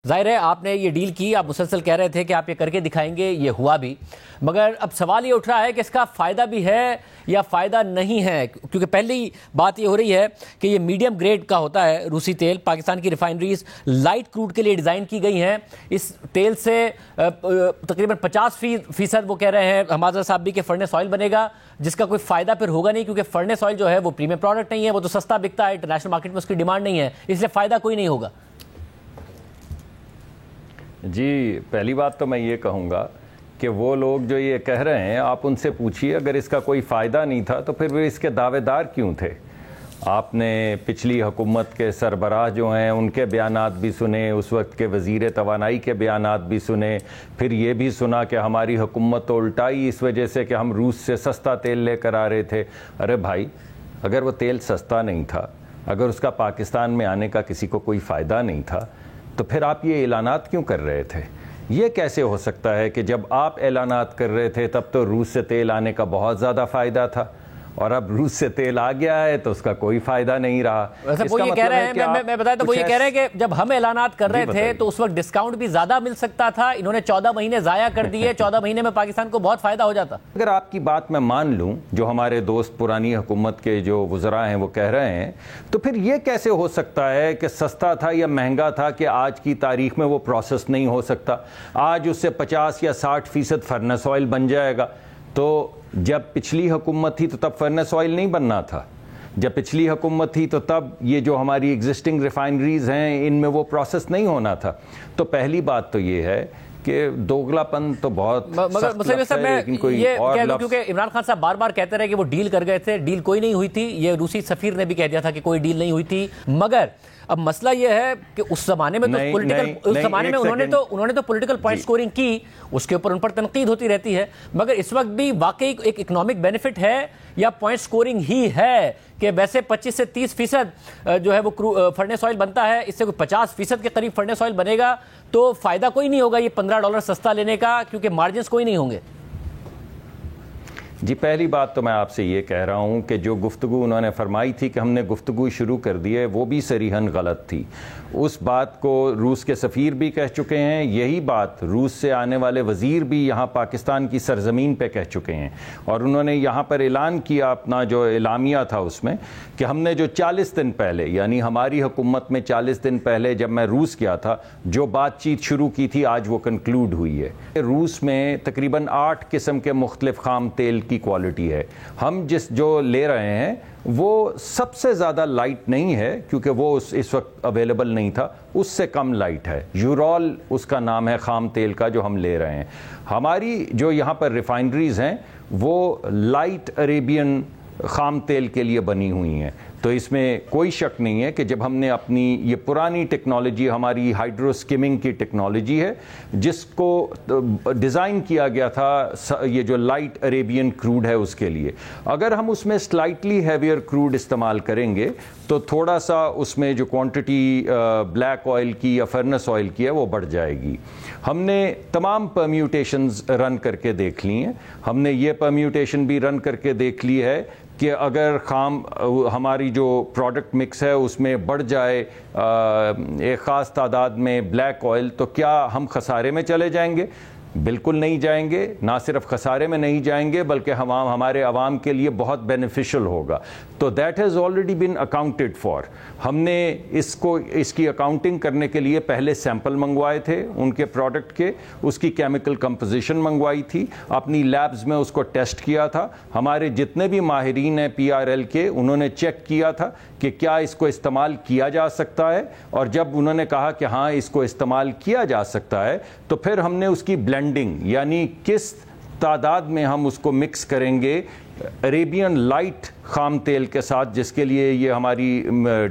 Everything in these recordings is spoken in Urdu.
ظاہر ہے آپ نے یہ ڈیل کی، آپ مسلسل کہہ رہے تھے کہ آپ یہ کر کے دکھائیں گے، یہ ہوا بھی، مگر اب سوال یہ اٹھ رہا ہے کہ اس کا فائدہ بھی ہے یا فائدہ نہیں ہے، کیونکہ پہلی بات یہ ہو رہی ہے کہ یہ میڈیم گریڈ کا ہوتا ہے روسی تیل. پاکستان کی ریفائنریز لائٹ کروڈ کے لیے ڈیزائن کی گئی ہیں. اس تیل سے تقریباً 50% وہ کہہ رہے ہیں حمازہ صاحب بھی کہ فرنس آئل بنے گا، جس کا کوئی فائدہ پھر ہوگا نہیں، کیونکہ فرنس آئل جو ہے وہ پریمیم پروڈکٹ نہیں ہے، وہ تو سستا بکتا ہے، انٹرنیشنل مارکیٹ میں اس کی ڈیمانڈ نہیں ہے، اس لیے فائدہ کوئی نہیں ہوگا. جی، پہلی بات تو میں یہ کہوں گا کہ وہ لوگ جو یہ کہہ رہے ہیں، آپ ان سے پوچھیے اگر اس کا کوئی فائدہ نہیں تھا تو پھر وہ اس کے دعوے دار کیوں تھے؟ آپ نے پچھلی حکومت کے سربراہ جو ہیں ان کے بیانات بھی سنے، اس وقت کے وزیر توانائی کے بیانات بھی سنے، پھر یہ بھی سنا کہ ہماری حکومت تو الٹائی اس وجہ سے کہ ہم روس سے سستا تیل لے کر آ رہے تھے. ارے بھائی، اگر وہ تیل سستا نہیں تھا، اگر اس کا پاکستان میں آنے کا کسی کو کوئی فائدہ نہیں تھا تو پھر آپ یہ اعلانات کیوں کر رہے تھے؟ یہ کیسے ہو سکتا ہے کہ جب آپ اعلانات کر رہے تھے تب تو روس سے تیل آنے کا بہت زیادہ فائدہ تھا، اور اب روس سے تیل آ گیا ہے تو اس کا کوئی فائدہ نہیں رہا؟ ویسے وہ یہ کہہ رہے ہیں، میں بتایا تو وہ یہ کہہ رہے ہیں کہ جب ہم اعلانات کر رہے تھے تو اس وقت ڈسکاؤنٹ بھی زیادہ مل سکتا تھا، انہوں نے 14 مہینے ضائع کر دیے، 14 مہینے میں پاکستان کو بہت فائدہ ہو جاتا. اگر آپ کی بات میں مان لوں، جو ہمارے دوست پرانی حکومت کے جو وزراء ہیں وہ کہہ رہے ہیں، تو پھر یہ کیسے ہو سکتا ہے کہ سستا تھا یا مہنگا تھا کہ آج کی تاریخ میں وہ پروسیس نہیں ہو سکتا؟ آج اس سے 50 یا 60% فرنس آئل بن جائے گا. تو جب پچھلی حکومت تھی تو تب فرنس آئل نہیں بننا تھا، جب پچھلی حکومت تھی تو تب یہ جو ہماری ایگزسٹنگ ریفائنریز ہیں ان میں وہ پروسیس نہیں ہونا تھا. تو پہلی بات تو یہ ہے کہ دوگلا پن تو بہت سخت لفظ ہے، لیکن کوئی اور لفظ، کیونکہ عمران خان صاحب بار بار کہتے رہے کہ وہ ڈیل کر گئے تھے، ڈیل کوئی نہیں ہوئی تھی. یہ روسی سفیر نے بھی کہہ دیا تھا کہ کوئی ڈیل نہیں ہوئی تھی. مگر اب مسئلہ یہ ہے کہ اس زمانے میں تو اس زمانے میں انہوں نے تو پولیٹیکل پوائنٹ سکورنگ کی، اس کے اوپر ان پر تنقید ہوتی رہتی ہے، مگر اس وقت بھی واقعی ایک اکنامک بینیفٹ ہے یا پوائنٹ سکورنگ ہی ہے کہ ویسے 25 سے 30% جو ہے وہ فرنس آئل بنتا ہے، اس سے کوئی 50% کے قریب فرنس آئل بنے گا تو فائدہ کوئی نہیں ہوگا یہ $15 سستا لینے کا، کیونکہ مارجنز کوئی نہیں ہوں گے. جی، پہلی بات تو میں آپ سے یہ کہہ رہا ہوں کہ جو گفتگو انہوں نے فرمائی تھی کہ ہم نے گفتگو شروع کر دی ہے، وہ بھی صریحاً غلط تھی. اس بات کو روس کے سفیر بھی کہہ چکے ہیں، یہی بات روس سے آنے والے وزیر بھی یہاں پاکستان کی سرزمین پہ کہہ چکے ہیں، اور انہوں نے یہاں پر اعلان کیا اپنا جو اعلامیہ تھا اس میں کہ ہم نے جو 40 دن پہلے، یعنی ہماری حکومت میں 40 دن پہلے جب میں روس گیا تھا، جو بات چیت شروع کی تھی آج وہ کنکلوڈ ہوئی ہے. روس میں تقریباً 8 قسم کے مختلف خام تیل کی کوالٹی ہے. ہم جو لے رہے ہیں وہ سب سے زیادہ لائٹ نہیں ہے، کیونکہ وہ اس وقت اویلیبل نہیں تھا، اس سے کم لائٹ ہے. یورول اس کا نام ہے خام تیل کا جو ہم لے رہے ہیں. ہماری جو یہاں پر ریفائنریز ہیں وہ لائٹ عریبین خام تیل کے لیے بنی ہوئی ہیں. تو اس میں کوئی شک نہیں ہے کہ جب ہم نے اپنی یہ پرانی ٹیکنالوجی، ہماری ہائیڈرو اسکمنگ کی ٹیکنالوجی ہے جس کو ڈیزائن کیا گیا تھا یہ جو لائٹ عریبین کروڈ ہے اس کے لیے، اگر ہم اس میں سلائٹلی ہیویئر کروڈ استعمال کریں گے تو تھوڑا سا اس میں جو کوانٹٹی بلیک آئل کی یا فرنس آئل کی ہے وہ بڑھ جائے گی. ہم نے تمام پرمیوٹیشنز رن کر کے دیکھ لی ہیں. ہم نے یہ پرمیوٹیشن بھی رن کر کے دیکھ لی ہے کہ اگر ہماری جو پروڈکٹ مکس ہے اس میں بڑھ جائے ایک خاص تعداد میں بلیک آئل تو کیا ہم خسارے میں چلے جائیں گے؟ بالکل نہیں جائیں گے. نہ صرف خسارے میں نہیں جائیں گے بلکہ ہمارے عوام کے لیے بہت بینیفیشل ہوگا. تو that has already been accounted for. ہم نے اس کی اکاؤنٹنگ کرنے کے لیے پہلے سیمپل منگوائے تھے ان کے پروڈکٹ کے، اس کی کیمیکل کمپوزیشن منگوائی تھی، اپنی لیبز میں اس کو ٹیسٹ کیا تھا. ہمارے جتنے بھی ماہرین ہیں PRL کے، انہوں نے چیک کیا تھا کہ کیا اس کو استعمال کیا جا سکتا ہے، اور جب انہوں نے کہا کہ ہاں اس کو استعمال کیا جا سکتا ہے تو پھر ہم نے اس کی بلینڈنگ، یعنی کس تعداد میں ہم اس کو مکس کریں گے عریبین لائٹ خام تیل کے ساتھ جس کے لیے یہ ہماری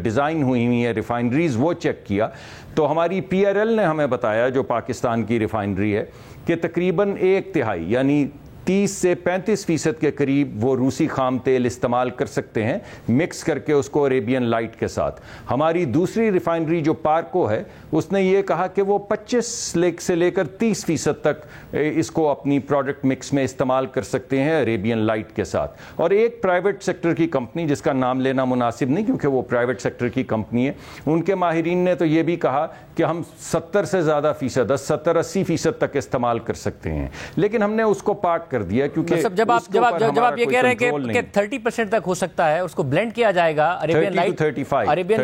ڈیزائن ہوئی ہے ریفائنریز، وہ چیک کیا. تو ہماری PRL نے ہمیں بتایا، جو پاکستان کی ریفائنری ہے، کہ تقریباً 1/3 یعنی 30 سے 35% کے قریب وہ روسی خام تیل استعمال کر سکتے ہیں مکس کر کے اس کو عربین لائٹ کے ساتھ. ہماری دوسری ریفائنری جو پارکو ہے اس نے یہ کہا کہ وہ 25 سے لے کر 30% تک اس کو اپنی پروڈکٹ مکس میں استعمال کر سکتے ہیں عربین لائٹ کے ساتھ. اور ایک پرائیویٹ سیکٹر کی کمپنی جس کا نام لینا مناسب نہیں کیونکہ وہ پرائیویٹ سیکٹر کی کمپنی ہے, ان کے ماہرین نے تو یہ بھی کہا کہ ہم 70 سے زیادہ فیصد 70-80% تک استعمال کر سکتے ہیں, لیکن ہم نے اس کو پارک کر دیا کیونکہ جب آپ یہ کہہ رہے ہیں کہ 30% تک ہو سکتا ہے, اس کو بلینڈ کیا جائے گا عربین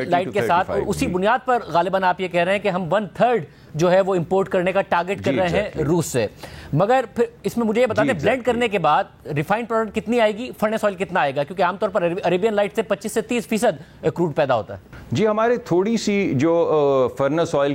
لائٹ کے ساتھ, اسی بنیاد پر غالباً آپ یہ کہہ رہے ہیں کہ ہم 1/3 جو ہے وہ امپورٹ کرنے کا ٹارگٹ کر رہے ہیں روس سے. مگر پھر اس میں مجھے یہ بتا دیں بلینڈ کرنے کے بعد ریفائنڈ پروڈکٹ کتنی آئے گی, فرنس آئل کتنا آئے گا, کیونکہ عام طور پر عربین لائٹ سے 25 سے 30% کروڈ پیدا ہوتا ہے. جی ہمارے تھوڑی سی جو فرنس آئل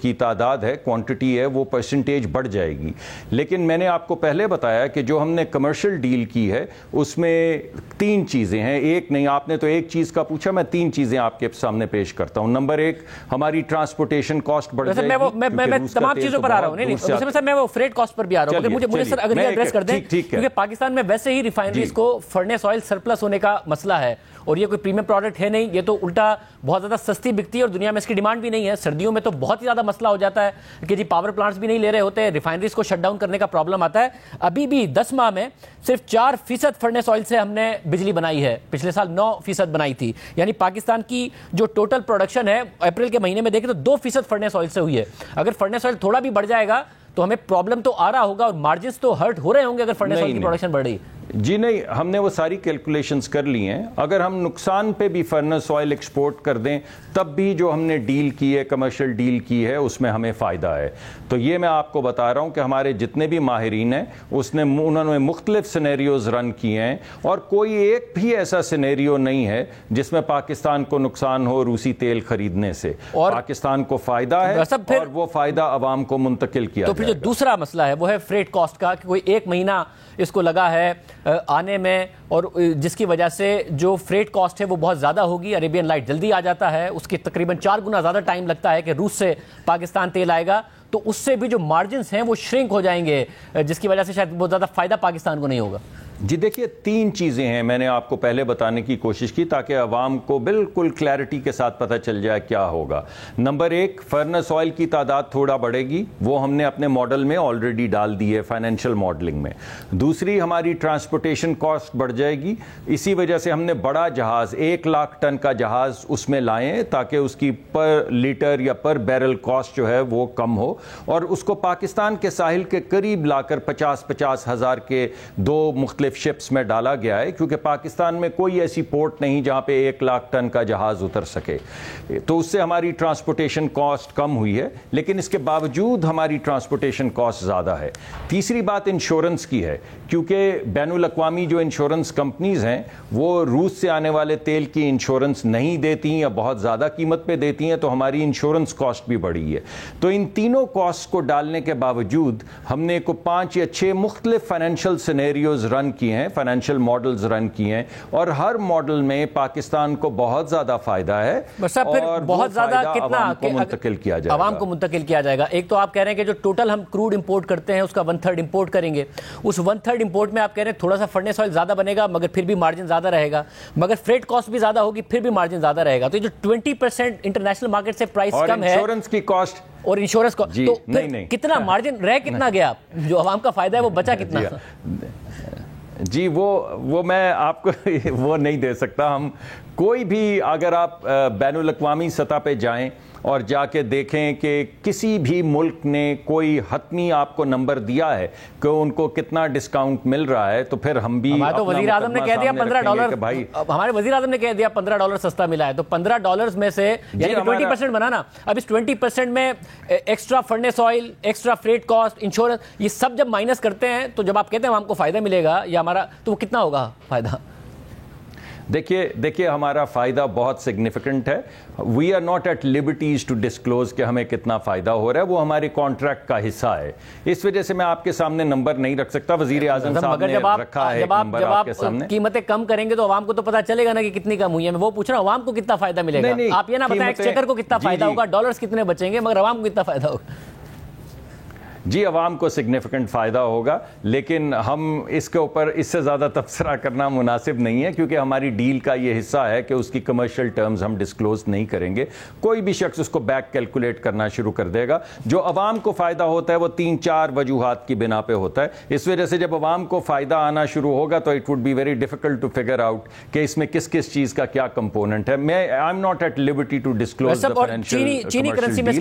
کی تعداد ہے, کوانٹٹی ہے, وہ پرسنٹیج بڑھ جائے گی, لیکن میں نے آپ کو پہلے بتایا کہ جو ہم نے کمرشل ڈیل کی ہے اس میں 3 چیزیں ہیں, ایک نہیں, آپ نے تو ایک چیز کا پوچھا, میں 3 چیزیں آپ کے سامنے پیش کرتا ہوں. نمبر 1, ہماری ٹرانسپورٹیشن کاسٹ بڑھ جائے گی. میں تمام چیزوں پر آ رہا ہوں, نہیں میں وہ فریٹ کاسٹ پر بھی آ رہا ہوں. مجھے سر اگر یہ ایڈریس کر دیں, کیونکہ پاکستان میں ویسے ہی ریفائنریز کو فرنس آئل سرپلس ہونے کا مسئلہ ہے, اور یہ کوئی پریمیم پروڈکٹ ہے نہیں, یہ تو الٹا بہت زیادہ سستی بکتی ہے اور دنیا میں اس کی ڈیمانڈ بھی نہیں ہے. سردیوں میں تو بہت ہی زیادہ مسئلہ ہو جاتا ہے کہ جی پاور پلانٹس بھی نہیں لے رہے ہوتے, ریفائنریز کو شٹ ڈاؤن کرنے کا پرابلم آتا ہے. ابھی بھی 10 ماہ میں صرف 4% فرنس آئل سے ہم نے بجلی بنائی ہے, پچھلے سال 9% بنائی تھی. یعنی پاکستان کی جو ٹوٹل پروڈکشن ہے اپریل کے مہینے میں دیکھیں تو 2% فرنس آئل سے ہوئی ہے. اگر فرنس آئل تھوڑا بھی بڑھ جائے گا تو ہمیں پرابلم تو آ رہا ہوگا, اور مارجنز تو ہرٹ ہو رہے ہوں گے اگر فرنس آئل کی پروڈکشن بڑھ رہی. جی نہیں, ہم نے وہ ساری کیلکولیشنز کر لی ہیں. اگر ہم نقصان پہ بھی فرنس آئل ایکسپورٹ کر دیں تب بھی جو ہم نے ڈیل کی ہے, کمرشل ڈیل کی ہے, اس میں ہمیں فائدہ ہے. تو یہ میں آپ کو بتا رہا ہوں کہ ہمارے جتنے بھی ماہرین ہیں انہوں نے مختلف سینیریوز رن کیے ہیں, اور کوئی ایک بھی ایسا سینیریو نہیں ہے جس میں پاکستان کو نقصان ہو روسی تیل خریدنے سے. اور پاکستان کو فائدہ ہے اور وہ فائدہ عوام کو منتقل کیا جائے گا. تو پھر جو دوسرا مسئلہ ہے وہ ہے فریٹ کاسٹ کا, کہ کوئی 1 مہینہ اس کو لگا ہے آنے میں, اور جس کی وجہ سے جو فریٹ کاسٹ ہے وہ بہت زیادہ ہوگی. عربین لائٹ جلدی آ جاتا ہے, اس کی تقریباً 4 گنا زیادہ ٹائم لگتا ہے کہ روس سے پاکستان تیل آئے گا, تو اس سے بھی جو مارجنز ہیں وہ شرنک ہو جائیں گے, جس کی وجہ سے شاید بہت زیادہ فائدہ پاکستان کو نہیں ہوگا. جی دیکھیے 3 چیزیں ہیں, میں نے آپ کو پہلے بتانے کی کوشش کی تاکہ عوام کو بالکل کلیئرٹی کے ساتھ پتہ چل جائے کیا ہوگا. نمبر 1, فرنس آئل کی تعداد تھوڑا بڑھے گی, وہ ہم نے اپنے ماڈل میں آلریڈی ڈال دی ہے, فائنینشیل ماڈلنگ میں. دوسری, ہماری ٹرانسپورٹیشن کاسٹ بڑھ جائے گی, اسی وجہ سے ہم نے بڑا جہاز 1 لاکھ ٹن کا جہاز اس میں لائیں تاکہ اس کی پر لیٹر یا پر بیرل کاسٹ جو ہے وہ کم ہو, اور اس کو پاکستان کے ساحل کے قریب لا کر 50 ہزار کے 2 مختلف شپس میں ڈالا گیا ہے, کیونکہ پاکستان میں کوئی ایسی پورٹ نہیں جہاں پہ 1 لاکھ ٹن کا جہاز اتر سکے. تو اس سے ہماری ٹرانسپورٹیشن کاسٹ کم ہوئی ہے, لیکن اس کے باوجود ہماری ٹرانسپورٹیشن کاسٹ زیادہ ہے. تیسری بات انشورنس کی ہے, کیونکہ بین الاقوامی جو انشورنس کمپنیز ہیں وہ روس سے آنے والے تیل کی انشورنس نہیں دیتی یا بہت زیادہ قیمت پہ دیتی ہیں, تو ہماری انشورنس کاسٹ بھی بڑھی ہے. تو ان تینوں کاسٹ کو ڈالنے کے باوجود ہم نے 5 یا 6 مختلف فائنینشیل سینیریوز رن کیے ہیں, فائنینشیل ماڈلز رن کیے ہیں, اور ہر ماڈل میں پاکستان کو بہت زیادہ فائدہ ہے, اور بہت زیادہ کتنا منتقل کیا جائے گا, عوام کو منتقل کیا جائے گا. ایک تو آپ کہہ رہے ہیں کہ جو ٹوٹل ہم کروڈ امپورٹ کرتے ہیں اس کا 1/3 امپورٹ کریں گے, اس 1/3 امپورٹ میں آپ کہہ رہے ہیں تھوڑا سا فرنس آئل زیادہ بنے گا مگر پھر بھی مارجن زیادہ رہے گا, مگر فریٹ کاسٹ بھی زیادہ ہوگی پھر بھی مارجن زیادہ رہے گا. تو یہ جو 20% انٹرنیشنل مارکیٹ سے پرائس کم ہے, انشورنس کی کاسٹ اور انشورنس کو, تو کتنا مارجن رہ کتنا گیا, جو عوام کا فائدہ ہے وہ بچا کتنا؟ جی وہ میں آپ کو وہ نہیں دے سکتا. ہم کوئی بھی, اگر آپ بین الاقوامی سطح پہ جائیں اور جا کے دیکھیں کہ کسی بھی ملک نے کوئی حتمی آپ کو نمبر دیا ہے کہ ان کو کتنا ڈسکاؤنٹ مل رہا ہے, تو پھر ہم بھی, تو وزیر اعظم نے کہہ دیا $15, ہمارے وزیر اعظم نے کہہ دیا $15 سستا ملا ہے, تو $15 میں سے یعنی 20% بنانا. اب اس 20% میں extra furnace oil, extra freight cost, insurance, یہ سب جب مائنس کرتے ہیں تو جب آپ کہتے ہیں ہم کو فائدہ ملے گا یا ہمارا, تو وہ کتنا ہوگا فائدہ؟ دیکھیے ہمارا فائدہ بہت سگنیفیکنٹ ہے. We are not at liberties to disclose کہ ہمیں کتنا فائدہ ہو رہا ہے, وہ ہمارے کانٹریکٹ کا حصہ ہے. اس وجہ سے میں آپ کے سامنے نمبر نہیں رکھ سکتا. وزیر اعظم صاحب نے رکھا ہے نمبر آپ کے سامنے. قیمتیں کم کریں گے تو عوام کو تو پتا چلے گا نا کہ کتنی کم ہوئی ہے. میں وہ پوچھ رہا ہوں عوام کو کتنا فائدہ ملے گا. آپ یہ نہ بتائیں ایکسچیکر کو کتنا فائدہ ہوگا, ڈالرز کتنے بچیں گے, مگر عوام کو کتنا فائدہ ہوگا. جی عوام کو سگنیفیکنٹ فائدہ ہوگا، لیکن ہم اس کے اوپر اس سے زیادہ تبصرہ کرنا مناسب نہیں ہے، کیونکہ ہماری ڈیل کا یہ حصہ ہے کہ اس کی کمرشل ٹرمز ہم ڈسکلوز نہیں کریں گے. کوئی بھی شخص اس کو بیک کیلکولیٹ کرنا شروع کر دے گا. جو عوام کو فائدہ ہوتا ہے وہ 3-4 وجوہات کی بنا پہ ہوتا ہے. اس وجہ سے جب عوام کو فائدہ آنا شروع ہوگا تو it would be very difficult to figure out کہ اس میں کس کس چیز کا کیا کمپوننٹ ہے. میں I am not at liberty to disclose the financial commercial deal.